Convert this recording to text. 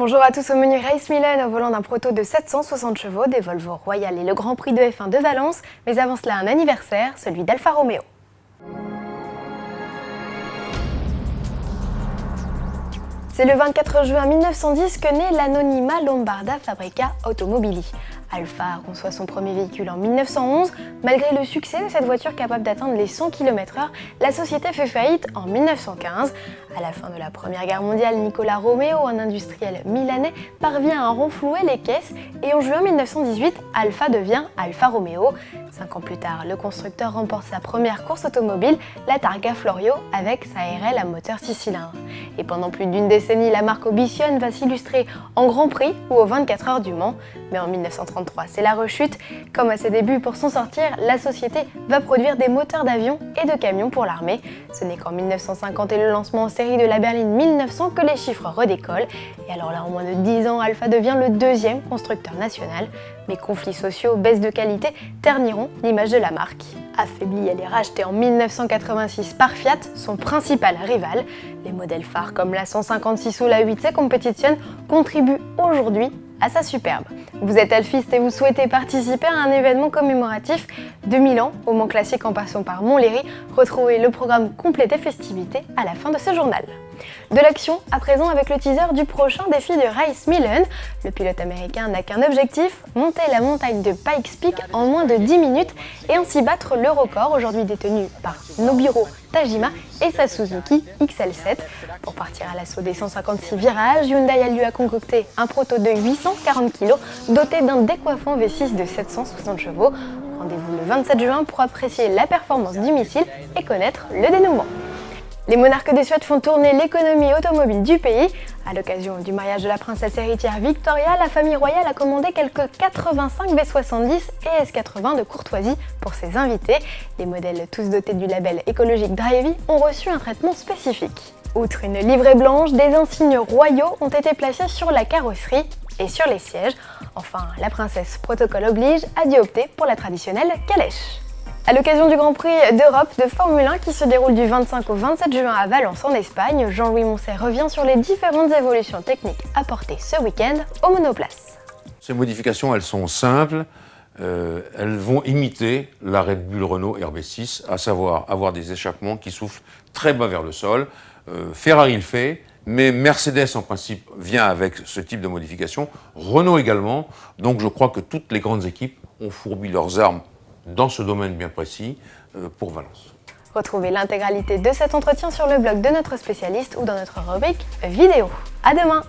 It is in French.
Bonjour à tous, au menu Race Milan au volant d'un proto de 760 chevaux, des Volvo Royal et le Grand Prix de F1 de Valence, mais avant cela un anniversaire, celui d'Alfa Romeo. C'est le 24 juin 1910 que naît l'anonymat Lombarda Fabrica Automobili. Alfa conçoit son premier véhicule en 1911. Malgré le succès de cette voiture capable d'atteindre les 100 km/h, la société fait faillite en 1915. À la fin de la Première Guerre mondiale, Nicola Romeo, un industriel milanais, parvient à renflouer les caisses et en juin 1918, Alfa devient Alfa Romeo. 5 ans plus tard, le constructeur remporte sa première course automobile, la Targa Florio, avec sa RL à moteur 6 cylindres. Et pendant plus d'une décennie, la marque ambitionne va s'illustrer en Grand Prix ou aux 24 heures du Mans. Mais en 1933, c'est la rechute. Comme à ses débuts, pour s'en sortir, la société va produire des moteurs d'avions et de camions pour l'armée. Ce n'est qu'en 1950 et le lancement en série de la berline 1900 que les chiffres redécollent. Et alors là, en moins de 10 ans, Alfa devient le deuxième constructeur national. Mais conflits sociaux, baisse de qualité terniront l'image de la marque. Affaiblie, elle est rachetée en 1986 par Fiat, son principal rival. Les modèles phares comme la 156 ou la 8C Competition contribuent aujourd'hui à sa superbe. Vous êtes alphiste et vous souhaitez participer à un événement commémoratif de Milan, au Mans Classique en passant par Montlhéry, retrouvez le programme complet des festivités à la fin de ce journal. De l'action à présent avec le teaser du prochain défi de Race Milan. Le pilote américain n'a qu'un objectif, monter la montagne de Pikes Peak en moins de 10 minutes et ainsi battre le record aujourd'hui détenu par Nobuhiro Tajima et sa Suzuki XL7. Pour partir à l'assaut des 156 virages, Hyundai lui a concocté un proto de 840 kg doté d'un décoiffant V6 de 760 chevaux. Rendez-vous le 27 juin pour apprécier la performance du missile et connaître le dénouement. Les monarques de Suède font tourner l'économie automobile du pays. À l'occasion du mariage de la princesse héritière Victoria, la famille royale a commandé quelques 85 V70 et S80 de courtoisie pour ses invités. Les modèles tous dotés du label écologique Drivey ont reçu un traitement spécifique. Outre une livrée blanche, des insignes royaux ont été placés sur la carrosserie et sur les sièges. Enfin, la princesse, protocole oblige, a dû opter pour la traditionnelle calèche. À l'occasion du Grand Prix d'Europe de Formule 1 qui se déroule du 25 au 27 juin à Valence en Espagne, Jean-Louis Moncet revient sur les différentes évolutions techniques apportées ce week-end aux monoplaces. Ces modifications, elles sont simples, elles vont imiter la Red Bull Renault RB6, à savoir avoir des échappements qui soufflent très bas vers le sol. Ferrari le fait, mais Mercedes en principe vient avec ce type de modification, Renault également, donc je crois que toutes les grandes équipes ont fourbi leurs armes dans ce domaine bien précis pour Valence. Retrouvez l'intégralité de cet entretien sur le blog de notre spécialiste ou dans notre rubrique vidéo. À demain!